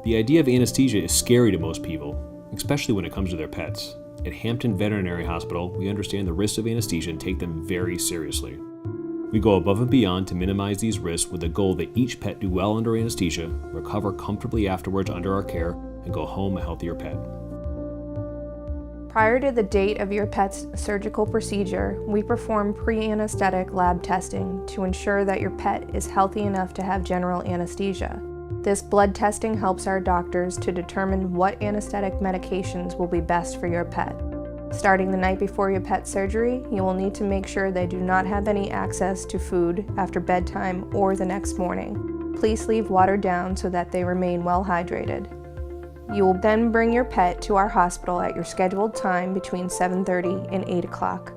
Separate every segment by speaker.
Speaker 1: The idea of anesthesia is scary to most people, especially when it comes to their pets. At Hampton Veterinary Hospital, we understand the risks of anesthesia and take them very seriously. We go above and beyond to minimize these risks with the goal that each pet do well under anesthesia, recover comfortably afterwards under our care, and go home a healthier pet.
Speaker 2: Prior to the date of your pet's surgical procedure, we perform pre-anesthetic lab testing to ensure that your pet is healthy enough to have general anesthesia. This blood testing helps our doctors to determine what anesthetic medications will be best for your pet. Starting the night before your pet's surgery, you will need to make sure they do not have any access to food after bedtime or the next morning. Please leave water down so that they remain well hydrated. You will then bring your pet to our hospital at your scheduled time between 7:30 and 8 o'clock.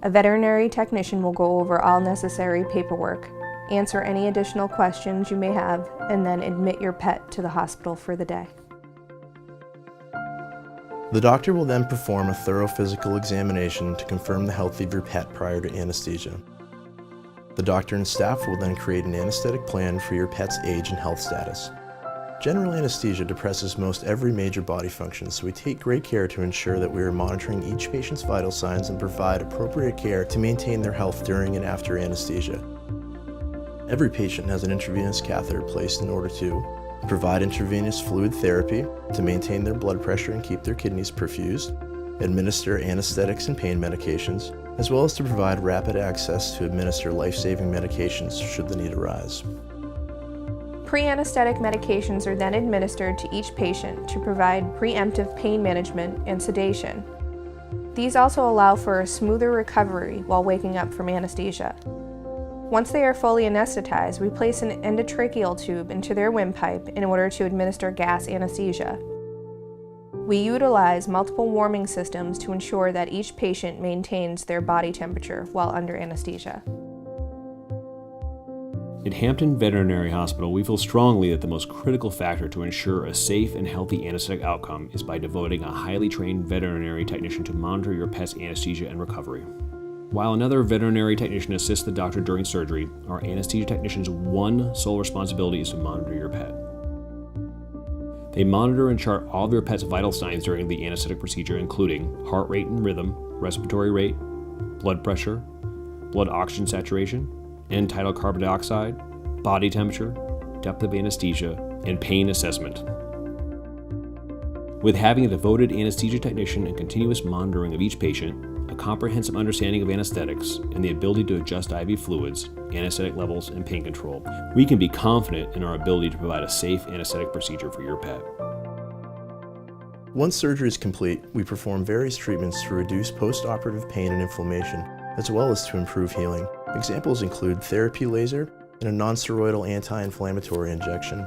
Speaker 2: A veterinary technician will go over all necessary paperwork, answer any additional questions you may have, and then admit your pet to the hospital for the day.
Speaker 3: The doctor will then perform a thorough physical examination to confirm the health of your pet prior to anesthesia. The doctor and staff will then create an anesthetic plan for your pet's age and health status. General anesthesia depresses most every major body function, so we take great care to ensure that we are monitoring each patient's vital signs and provide appropriate care to maintain their health during and after anesthesia. Every patient has an intravenous catheter placed in order to provide intravenous fluid therapy to maintain their blood pressure and keep their kidneys perfused, administer anesthetics and pain medications, as well as to provide rapid access to administer life-saving medications should the need arise.
Speaker 2: Pre-anesthetic medications are then administered to each patient to provide preemptive pain management and sedation. These also allow for a smoother recovery while waking up from anesthesia. Once they are fully anesthetized, we place an endotracheal tube into their windpipe in order to administer gas anesthesia. We utilize multiple warming systems to ensure that each patient maintains their body temperature while under anesthesia.
Speaker 1: At Hampton Veterinary Hospital, we feel strongly that the most critical factor to ensure a safe and healthy anesthetic outcome is by devoting a highly trained veterinary technician to monitor your pet's anesthesia and recovery. While another veterinary technician assists the doctor during surgery, our anesthesia technician's one sole responsibility is to monitor your pet. They monitor and chart all of your pet's vital signs during the anesthetic procedure, including heart rate and rhythm, respiratory rate, blood pressure, blood oxygen saturation, end-tidal carbon dioxide, body temperature, depth of anesthesia, and pain assessment. With having a devoted anesthesia technician and continuous monitoring of each patient, a comprehensive understanding of anesthetics, and the ability to adjust IV fluids, anesthetic levels, and pain control, we can be confident in our ability to provide a safe anesthetic procedure for your pet.
Speaker 3: Once surgery is complete, we perform various treatments to reduce post-operative pain and inflammation, as well as to improve healing. Examples include therapy laser and a non-steroidal anti-inflammatory injection.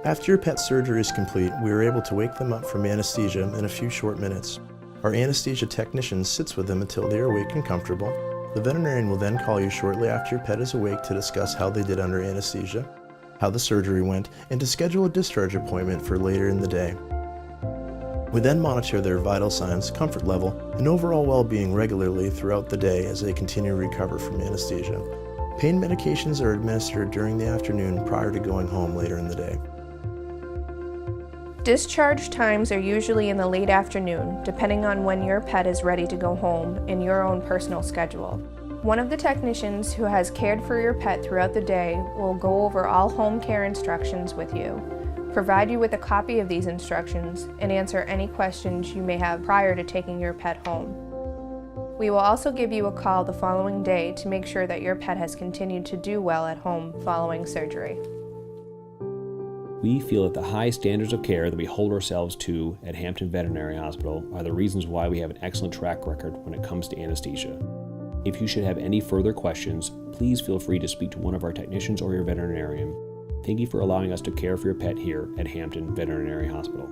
Speaker 3: After your pet's surgery is complete, we are able to wake them up from anesthesia in a few short minutes. Our anesthesia technician sits with them until they are awake and comfortable. The veterinarian will then call you shortly after your pet is awake to discuss how they did under anesthesia, how the surgery went, and to schedule a discharge appointment for later in the day. We then monitor their vital signs, comfort level, and overall well-being regularly throughout the day as they continue to recover from anesthesia. Pain medications are administered during the afternoon prior to going home later in the day.
Speaker 2: Discharge times are usually in the late afternoon, depending on when your pet is ready to go home and your own personal schedule. One of the technicians who has cared for your pet throughout the day will go over all home care instructions with you, provide you with a copy of these instructions, and answer any questions you may have prior to taking your pet home. We will also give you a call the following day to make sure that your pet has continued to do well at home following surgery.
Speaker 1: We feel that the high standards of care that we hold ourselves to at Hampton Veterinary Hospital are the reasons why we have an excellent track record when it comes to anesthesia. If you should have any further questions, please feel free to speak to one of our technicians or your veterinarian. Thank you for allowing us to care for your pet here at Hampton Veterinary Hospital.